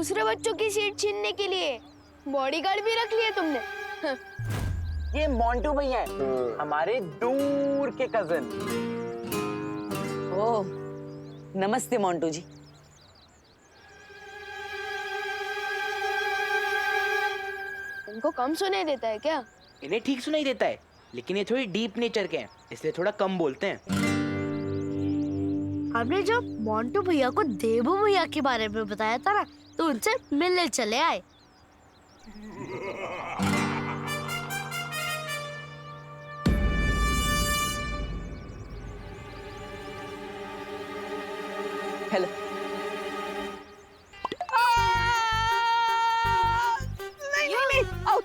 दूसरे बच्चों की सीट छीनने के लिए बॉडीगार्ड भी रख लिया तुमने। ये मोंटू भैया है, हमारे दूर के कजन। ओह, नमस्ते मोंटू जी। इनको कम सुनाई देता है क्या? इन्हें ठीक सुनाई देता है, लेकिन ये थोड़ी डीप नेचर के हैं, इसलिए थोड़ा कम बोलते हैं। हमने जब मोंटू भैया को देबू भैया के बारे में बताया था ना, तो उनसे मिलने चले आए। हेलो। नहीं, आओ।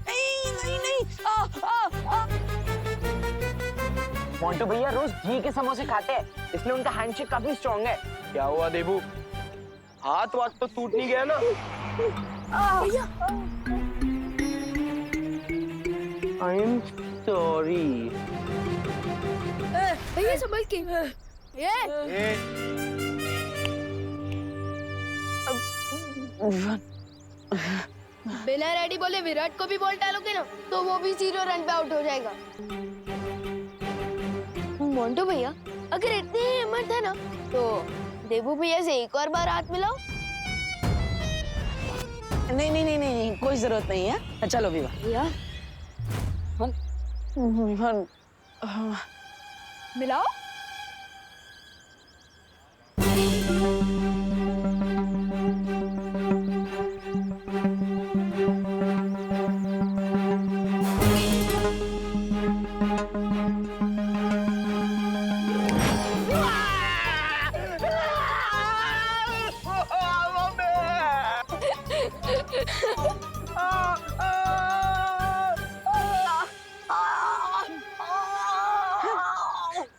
नहीं, मोंटू भैया रोज घी के समोसे खाते हैं, इसलिए उनका हैंडशेक काफी स्ट्रॉन्ग है। क्या हुआ देबू, हाथ वाथ तो टूट नहीं गया ना? I am sorry. भैया संभल के। बिना रेडी बोले विराट को भी बॉल डालोगे ना, तो वो भी 0 रन पे आउट हो जाएगा। मोंटू भैया, अगर इतनी हिम्मत है ना, तो देबू भैया से एक और बार हाथ मिलाओ। नहीं, कोई जरूरत नहीं है। चलो विवा। भैया मिलाओ।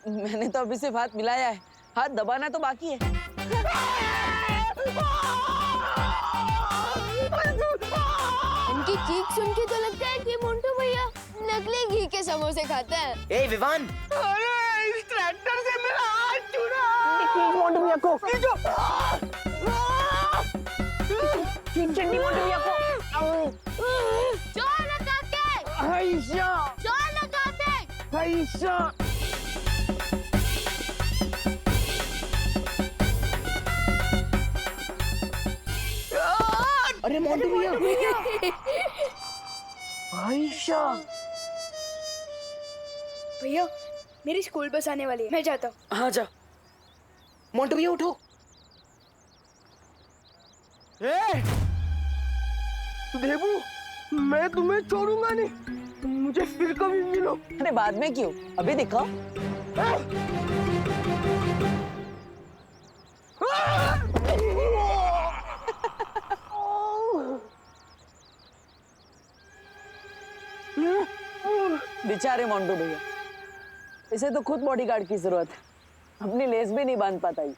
मैंने तो अभी सिर्फ हाथ मिलाया है, हाथ दबाना तो बाकी है। इनकी चीख सुन के तो लगता है कि मोंटू भैया नकली घी के समोसे खाते हैं। ए विवान, अरे इस ट्रैक्टर से मेरा हाथ छूटा। मोंटू भैया को चंडी मोंटू भैया को जोर लगा के, हैशा जोर लगा के। हैशा। अरे मोंटू भैया, हैशा। भैया मेरी स्कूल बस आने वाली है, मैं जाता हूँ। हाँ जा। मोंटू भैया उठो। ए, देबू, मैं तुम्हें छोड़ूंगा नहीं, मुझे फिर कभी मिलो। अरे बाद में क्यों, अभी दिखाओ। बेचारे मोंटू भैया, इसे तो खुद बॉडीगार्ड की जरूरत है, अपनी लेस भी नहीं बांध पाता ही।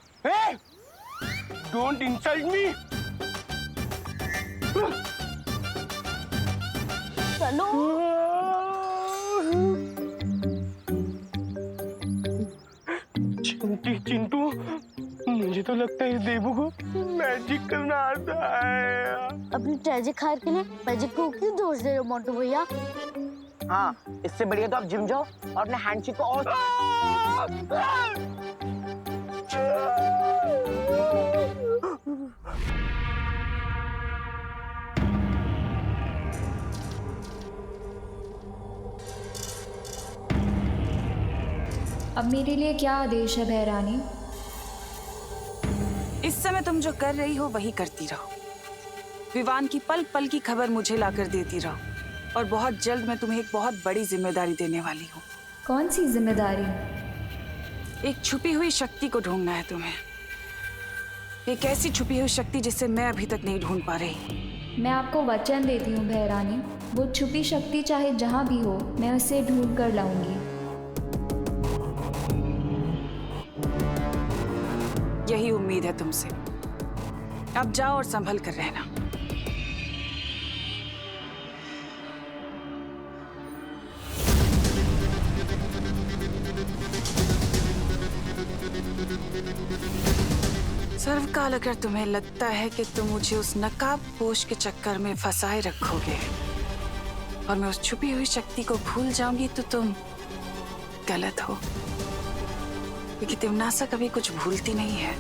Don't insult me. चलो। चिंटू, मुझे तो लगता है इस देबू को मैजिक करना आता है। अपनी ट्रेजिक हार के लिए मैजिक को क्यों दोष दे रहे हो मोंटू भैया? हाँ, इससे बढ़िया तो आप जिम जाओ और अपने हैंडशेक को और अब मेरे लिए क्या आदेश है बहरानी? इस समय तुम जो कर रही हो वही करती रहो। विवान की पल पल की खबर मुझे लाकर देती रहो, और बहुत जल्द मैं तुम्हें एक बहुत बड़ी जिम्मेदारी देने वाली हूँ। कौन सी जिम्मेदारी? एक छुपी हुई शक्ति को ढूंढना है तुम्हें। एक ऐसी छुपी हुई शक्ति जिसे मैं अभी तक नहीं ढूंढ पा रही। मैं आपको वचन देती हूँ बहरानी, वो छुपी शक्ति चाहे जहाँ भी हो, मैं उसे ढूंढ कर लाऊंगी। यही उम्मीद है तुमसे। अब जाओ और संभल कर रहना। सर्वकाल, अगर तुम्हें लगता है कि तुम मुझे उस नकाब पोश के चक्कर में फंसाए रखोगे और मैं उस छुपी हुई शक्ति को भूल जाऊंगी, तो तुम गलत हो। क्योंकि तिमनासा कभी कुछ भूलती नहीं है।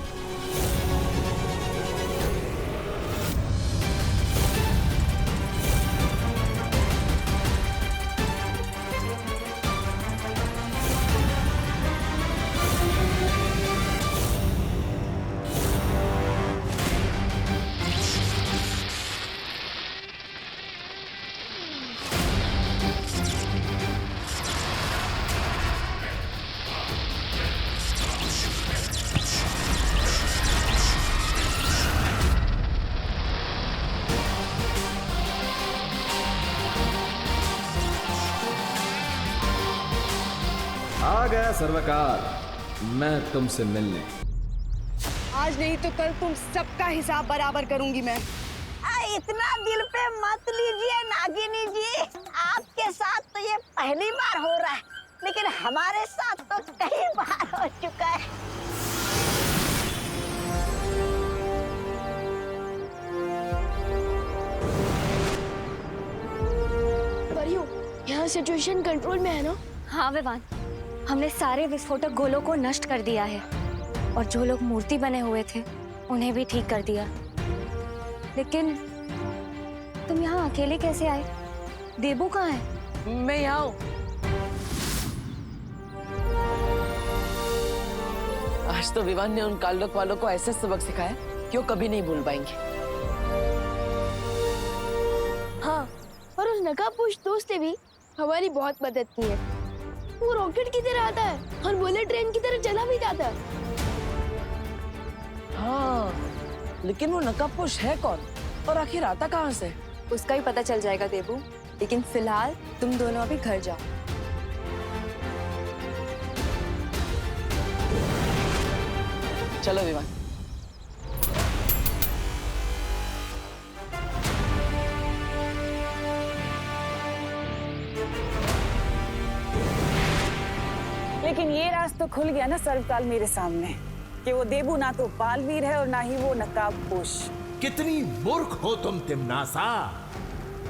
आ गया सर्वकार, मैं तुमसे मिलने। आज नहीं तो कल तुम सबका हिसाब बराबर करूंगी मैं। इतना दिल पे मत लीजिए नागिनी जी, आपके साथ तो ये पहली बार हो रहा है, लेकिन हमारे साथ तो कई बार हो चुका है। परियों, यहाँ सिचुएशन कंट्रोल में है ना? हाँ विवान, हमने सारे विस्फोटक गोलों को नष्ट कर दिया है और जो लोग मूर्ति बने हुए थे उन्हें भी ठीक कर दिया। लेकिन तुम यहाँ अकेले कैसे आए? देबू कहाँ है? मैं यहाँ हूँ। आज तो विवान ने उन कालडोक वालों को ऐसे सबक सिखाया कि वो कभी नहीं भूल पाएंगे। हाँ, और उस नकाबपोश दोस्त ने भी हमारी बहुत मदद की है। वो रॉकेट की तरह आता है और बुलेट ट्रेन की तरह चला भी जाता है। हाँ, लेकिन वो नकाबपोश है कौन और आखिर आता कहाँ से? उसका ही पता चल जाएगा देबू, लेकिन फिलहाल तुम दोनों अभी घर जाओ। चलो विवान। लेकिन ये राज तो खुल गया ना सर्वकाल मेरे सामने कि वो देबू ना तो बालवीर है और ना ही वो नकाबपोश। कितनी मूर्ख हो तुम तिमनासा।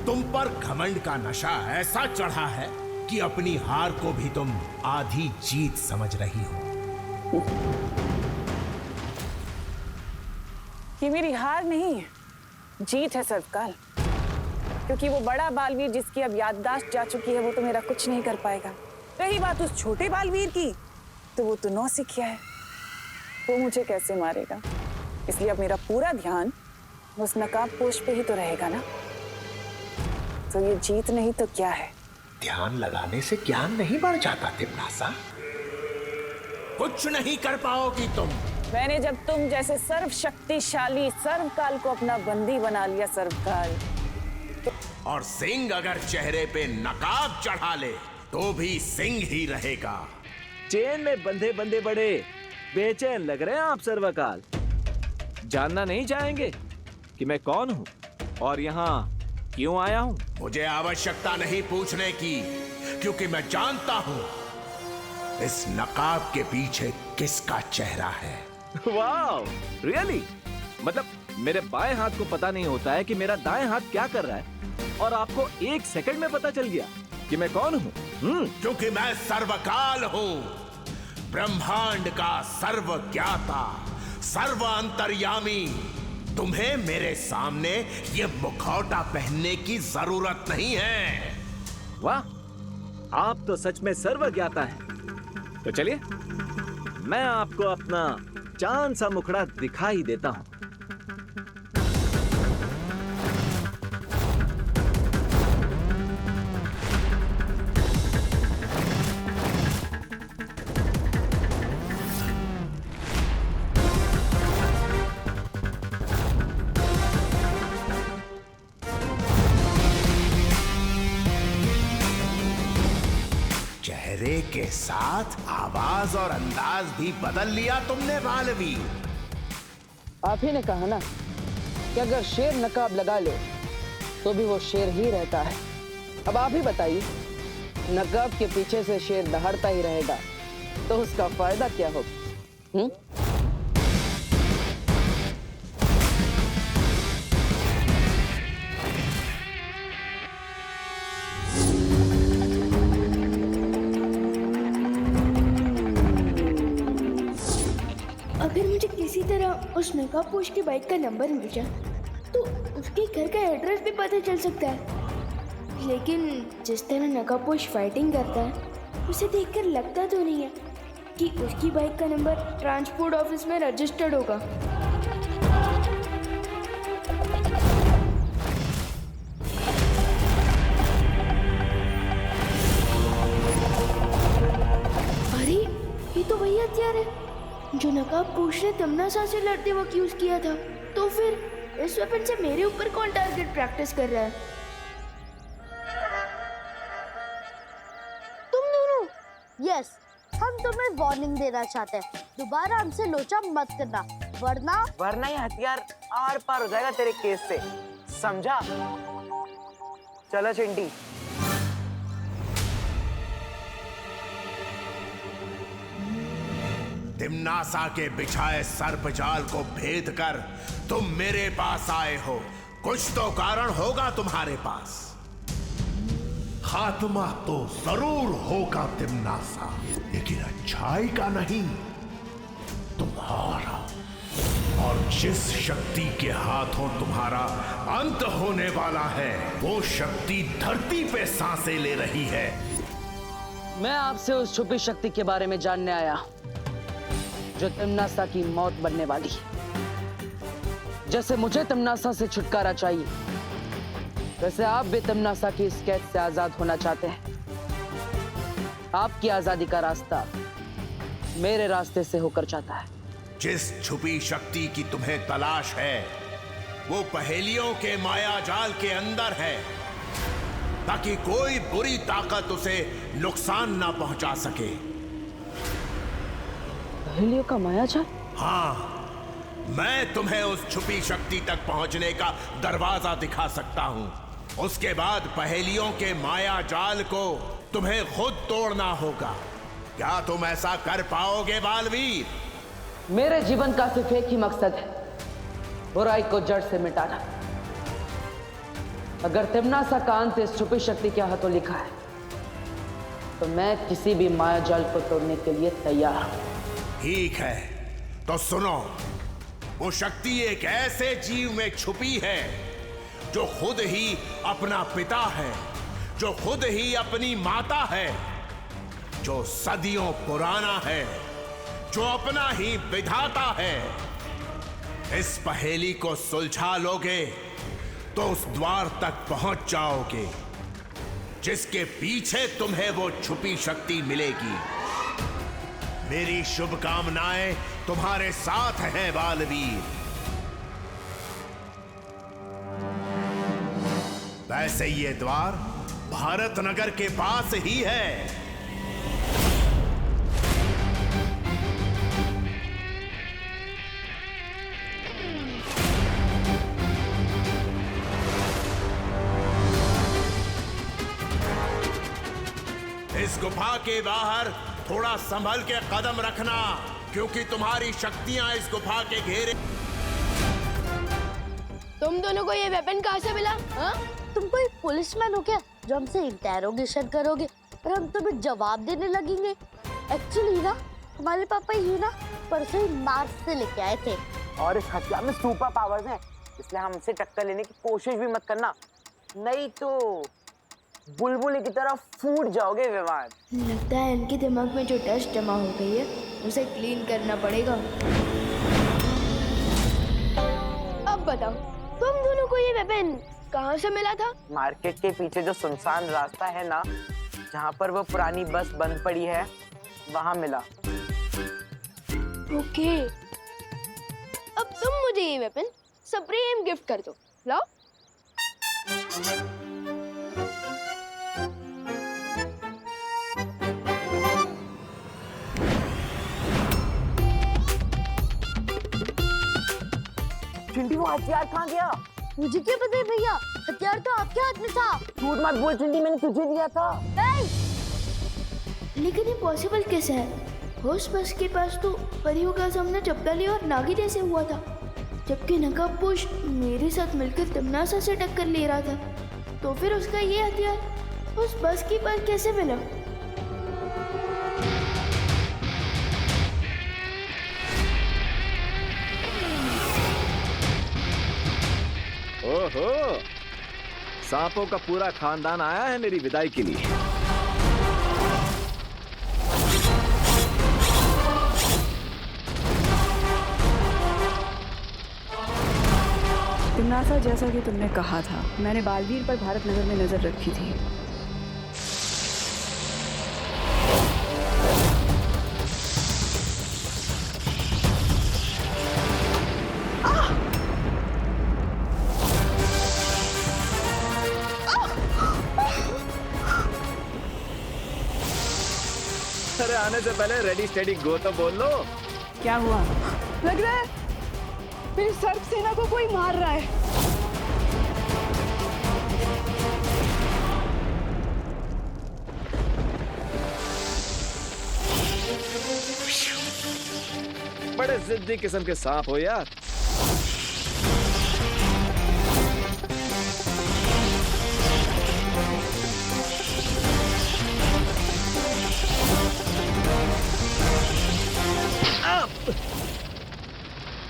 तुम पर घमंड का नशा ऐसा चढ़ा है कि अपनी हार को भी तुम आधी जीत समझ रही हो। ये मेरी हार नहीं है, जीत है सर्वकाल। क्योंकि वो बड़ा बालवीर जिसकी अब याददाश्त जा चुकी है, वो तो मेरा कुछ नहीं कर पाएगा। रही बात उस छोटे बालवीर की, तो वो तो नौसिखिया है, वो मुझे कैसे मारेगा। इसलिए अब मेरा पूरा ध्यान उस नकाबपोश पे ही तो रहेगा ना। तो ये जीत नहीं तो क्या है? ध्यान लगाने से ज्ञान नहीं बढ़ जाता तिमनासा। कुछ नहीं कर पाओगी तुम। मैंने जब तुम जैसे सर्वशक्तिशाली सर्वकाल को अपना बंदी बना लिया सर्वकाल, और सिंह अगर चेहरे पे नकाब चढ़ा ले तो भी सिंह ही रहेगा। चेन में बंधे बंधे बड़े बेचैन लग रहे हैं आप सर्वकाल। जानना नहीं चाहेंगे कि मैं कौन हूँ और यहाँ क्यों आया हूँ? मुझे आवश्यकता नहीं पूछने की, क्योंकि मैं जानता हूँ इस नकाब के पीछे किसका चेहरा है। वाह, रियली? मतलब मेरे बाएं हाथ को पता नहीं होता है कि मेरा दाएं हाथ क्या कर रहा है और आपको 1 सेकंड में पता चल गया कि मैं कौन हूँ? क्योंकि मैं सर्वकाल हूँ, ब्रह्मांड का सर्वज्ञाता, सर्व अंतर्यामी। तुम्हें मेरे सामने ये मुखौटा पहनने की जरूरत नहीं है। वाह, आप तो सच में सर्वज्ञाता हैं। तो चलिए मैं आपको अपना चांद सा मुखड़ा दिखाई देता हूँ। चेहरे के साथ आवाज और अंदाज भी बदल लिया तुमने बालवी। आप ही ने कहा ना कि अगर शेर नकाब लगा ले तो भी वो शेर ही रहता है। अब आप ही बताइए, नकाब के पीछे से शेर दहाड़ता ही रहेगा तो उसका फायदा क्या होगा? तरह उस नकाबपोश की बाइक का नंबर मिल जाए तो उसके घर का एड्रेस भी पता चल सकता है। लेकिन जिस तरह नकाबपोश फाइटिंग करता है उसे देखकर लगता तो नहीं है कि उसकी बाइक का नंबर ट्रांसपोर्ट ऑफिस में रजिस्टर्ड होगा। अरे ये तो वही हथियार है जो नकाबपोश ने तमन्ना से लड़ते वक्त यूज किया था। तो फिर इस वेपन से मेरे ऊपर कौन टारगेट प्रैक्टिस कर रहा है? तुम दोनों। यस, हम तुम्हें वार्निंग देना चाहते हैं, दोबारा हमसे लोचा मत करना, वरना ये हथियार आर पार हो जाएगा तेरे केस से, समझा? चलो चिंटी। तिम्नासा के बिछाए सर्प जाल को भेद कर तुम मेरे पास आए हो। कुछ तो कारण होगा तुम्हारे पास। खात्मा तो जरूर होगा तिम्नासा, लेकिन अच्छाई का नहीं, तुम्हारा। और जिस शक्ति के हाथों तुम्हारा अंत होने वाला है वो शक्ति धरती पे सांसें ले रही है। मैं आपसे उस छुपी शक्ति के बारे में जानने आया जो तिम्नासा की मौत बनने वाली है। जैसे मुझे तिम्नासा से छुटकारा चाहिए, वैसे आप भी तिम्नासा की इस कैद से आजाद होना चाहते हैं। आपकी आजादी का रास्ता मेरे रास्ते से होकर जाता है। जिस छुपी शक्ति की तुम्हें तलाश है वो पहेलियों के माया जाल के अंदर है, ताकि कोई बुरी ताकत उसे नुकसान ना पहुंचा सके। पहेलियों का माया जाल? हाँ, मैं तुम्हें उस छुपी शक्ति तक पहुंचने का दरवाजा दिखा सकता हूं। उसके बाद पहेलियों के माया जाल को तुम्हें खुद तोड़ना होगा। क्या तुम ऐसा कर पाओगे बालवीर? मेरे जीवन का सिर्फ एक ही मकसद है, बुराई को जड़ से मिटाना। अगर तिम्नासा का अंत इस छुपी शक्ति के हाथों लिखा है तो मैं किसी भी माया जाल को तोड़ने के लिए तैयार हूं। ठीक है, तो सुनो। वो शक्ति एक ऐसे जीव में छुपी है जो खुद ही अपना पिता है, जो खुद ही अपनी माता है, जो सदियों पुराना है, जो अपना ही विधाता है। इस पहेली को सुलझा लोगे तो उस द्वार तक पहुंच जाओगे जिसके पीछे तुम्हें वो छुपी शक्ति मिलेगी। मेरी शुभकामनाएं तुम्हारे साथ हैं बालवीर। वैसे ये द्वार भारत नगर के पास ही है। इस गुफा के बाहर थोड़ा संभल के कदम रखना, क्योंकि तुम्हारी शक्तियां इस गुफा के घेरे। तुम दोनों को ये वेपन कहाँ से मिला? हाँ? तुम कोई पुलिसमैन हो क्या जो हमसे इंटेरोगेशन करोगे और हम तुम्हें जवाब देने लगेंगे? एक्चुअली ना हमारे पापा ही ना परसों ही मार्स से लेके आए थे और इस हथियार में सुपर पावर्स हैं, इसलिए हमसे टक्कर लेने की कोशिश भी मत करना, नहीं तो बुलबुल की तरह फूट जाओगे विमान। लगता है इनके दिमाग में जो डस्ट जमा हो गई है उसे क्लीन करना पड़ेगा। अब बताओ, तुम दोनों को ये वेपन कहाँ से मिला था? मार्केट के पीछे जो सुनसान रास्ता है ना, जहाँ पर वो पुरानी बस बंद पड़ी है, वहाँ मिला। ओके, अब तुम मुझे ये वेपन सुप्रीम गिफ्ट कर दो। लाओ। चिंटी, वो हथियार कहाँ गया? मुझे क्या पता है भैया, हथियार तो आपके हाथ में था। झूठ मत बोल चिंटी, मैंने तुझे दिया था। लेकिन ये पॉसिबल कैसे है? उस बस के पास तो परियों का सामना चपटाली और नागी जैसे हुआ था, जबकि नकाबपोश मेरे साथ मिलकर तिम्नासा से टक्कर ले रहा था। तो फिर उसका ये हथियार उस बस के पास कैसे मिला? ओहो, सांपों का पूरा खानदान आया है मेरी विदाई के लिए। तिमनासा, जैसा कि तुमने कहा था, मैंने बालवीर पर भारत नगर में नजर रखी थी। अरे आने से पहले रेडी स्टेडी गो तो बोल लो। क्या हुआ? लग रहा है मेरी सर्प सेना को कोई मार रहा है। बड़े जिद्दी किस्म के सांप हो यार।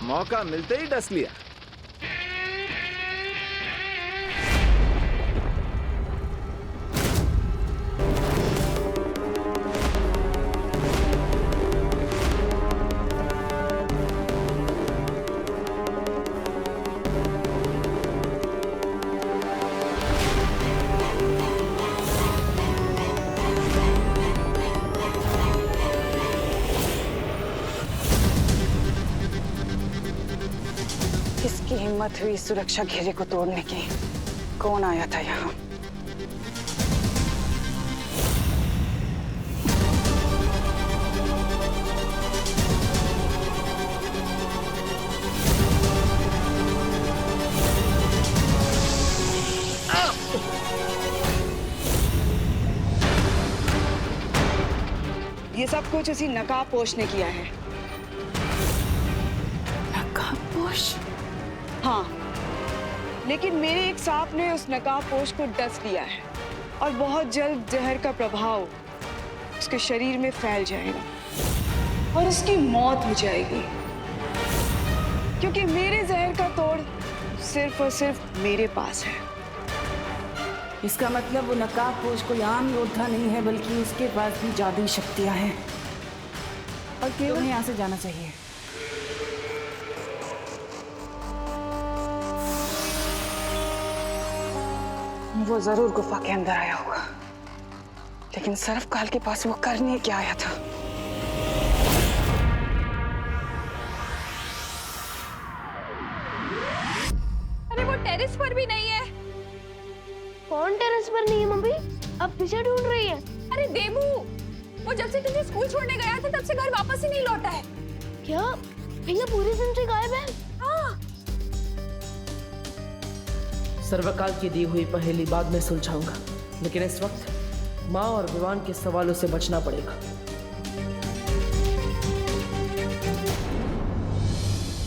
मौका मिलते ही डस लिया। किसकी हिम्मत हुई सुरक्षा घेरे को तोड़ने की? कौन आया था यहाँ? ये सब कुछ उसी नकाबपोश ने किया है। नकाबपोश? हाँ, लेकिन मेरे एक सांप ने उस नकाबपोश को डस लिया है और बहुत जल्द जहर का प्रभाव उसके शरीर में फैल जाएगा और उसकी मौत हो जाएगी, क्योंकि मेरे जहर का तोड़ सिर्फ और सिर्फ मेरे पास है। इसका मतलब वो नकाबपोश कोई आम योद्धा नहीं है, बल्कि उसके पास भी जादुई शक्तियां हैं और केवल यहाँ से जाना चाहिए। वो जरूर गुफा के अंदर आया होगा, लेकिन सर्वकाल के पास वो करने क्या आया था? अरे वो टेरेस पर भी नहीं है। कौन टेरेस पर नहीं है मम्मी? अब पीछे ढूंढ रही है। अरे देबू, वो जब से तुझे स्कूल छोड़ने गया था तब से घर वापस ही नहीं लौटा है। क्या भैया पूरे दिन से गायब है? हाँ। सर्वकाल की दी हुई पहेली बाद में सुलझाऊंगा, लेकिन इस वक्त माँ और विवान के सवालों से बचना पड़ेगा।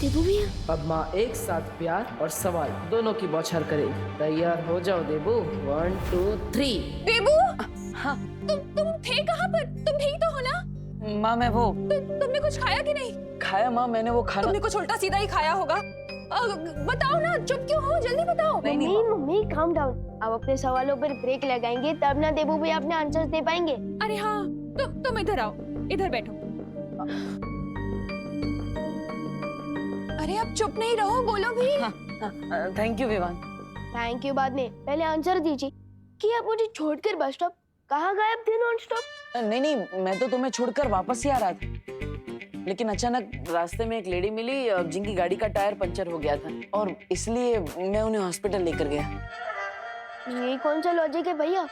देबू भैया, अब माँ एक साथ प्यार और सवाल दोनों की बौछार करेगी। तैयार हो जाओ देबू। 1 2 3। देबू, हाँ। तुम थे कहाँ पर? तुम ठीक तो हो ना? माँ मैं वो तुमने कुछ खाया कि नहीं? खाया माँ, मैंने वो खाना। तुमने कुछ उल्टा सीधा ही खाया होगा। बताओ ना, चुप क्यों हो? जल्दी बताओ। नहीं मम्मी काम डाउन। अब अपने सवालों पर ब्रेक लगाएंगे तब ना देबू भैया अपने आंसर्स दे पाएंगे। अरे हाँ, तुम इधर आओ, इधर बैठो। अरे अब चुप नहीं रहो, बोलो भी। Thank you Vivaan. Thank you बाद में, पहले आंसर दीजिए कि आप मुझे छोड़कर बस स्टॉप कहाँ गायब थे नॉन स्टॉप? नहीं, मैं तो तुम्हें छोड़कर वापस ही आ रहा था, लेकिन अचानक रास्ते में एक लेडी मिली जिनकी गाड़ी का टायर पंचर हो गया था और इसलिए मैं उन्हें हॉस्पिटल लेकर गया। ये कौन सा लॉजिक है भैया?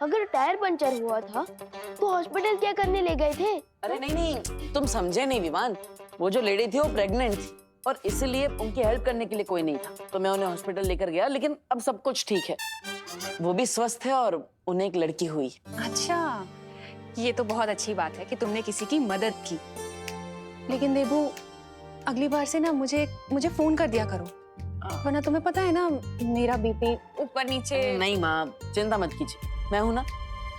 अगर टायर पंचर हुआ था तो हॉस्पिटल क्या करने ले गए थे? अरे नहीं, तुम समझे नहीं विवान। वो जो लेडी थी वो प्रेग्नेंट थी और इसलिए उनकी हेल्प करने के लिए कोई नहीं था, तो मैं उन्हें हॉस्पिटल लेकर गया। लेकिन अब सब कुछ ठीक है, वो भी स्वस्थ है और उन्हें एक लड़की हुई। अच्छा, ये तो बहुत अच्छी बात है कि तुमने किसी की मदद की। लेकिन देबू, अगली बार से ना मुझे फोन कर दिया करो, वरना तुम्हें पता है ना मेरा बीपी ऊपर नीचे। नहीं माँ, चिंता मत कीजिए, मैं हूं ना,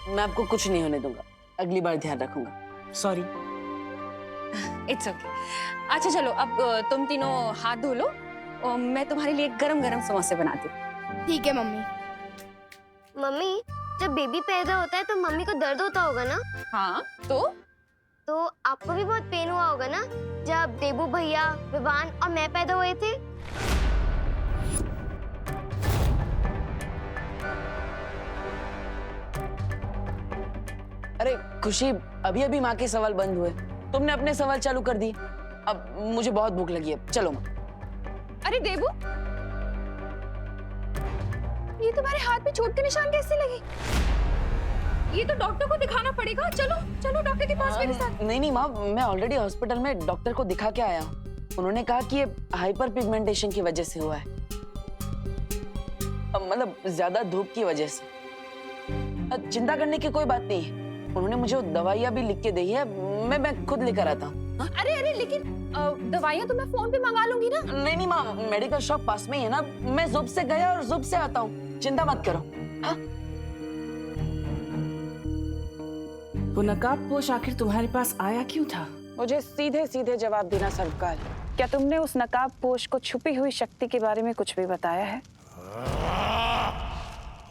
मैं आपको कुछ नहीं होने दूंगा। अगली बार ध्यान रखूंगा। सॉरी। It's okay. अच्छा चलो, अब तुम तीनों हाथ धो लो और मैं तुम्हारे लिए गरम गरम समोसे बनाती हूँ। ठीक है मम्मी। मम्मी, जब बेबी पैदा होता है तो मम्मी को दर्द होता होगा ना? हाँ तो आपको भी बहुत पेन हुआ होगा ना जब देबू भैया, विवान और मैं पैदा हुए थे? अरे खुशी, अभी अभी माँ के सवाल बंद हुए, तुमने अपने सवाल चालू कर दिए। अब मुझे बहुत भूख लगी है, चलो माँ। अरे देबू, ये तुम्हारे हाथ पे चोट के निशान कैसे लगे? ये तो डॉक्टर को दिखाना पड़ेगा। चलो चलो डॉक्टर के पास मेरे साथ। नहीं माँ, मैं ऑलरेडी हॉस्पिटल में डॉक्टर को दिखा के आया हूँ। उन्होंने कहा कि ये हाइपर पिगमेंटेशन की वजह से हुआ है, मतलब ज्यादा धूप की वजह से। चिंता करने की कोई बात नहीं है। उन्होंने मुझे दवाइयाँ भी लिख के दी है, मैं खुद लेकर आता हूँ। अरे लेकिन दवाइयाँ तो मैं फोन पे मंगा लूंगी ना। नहीं माँ, मेडिकल शॉप पास में ही है ना, मैं जुब से गया और जुब से आता हूँ, चिंता मत करो। हाँ? वो नकाबपोश आखिर तुम्हारे पास आया क्यों था? मुझे सीधे सीधे जवाब देना सर्वकाल। क्या तुमने उस नकाबपोश को छुपी हुई शक्ति के बारे में कुछ भी बताया है?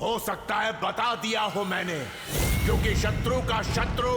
हो सकता है बता दिया हो मैंने, क्योंकि शत्रु का शत्रु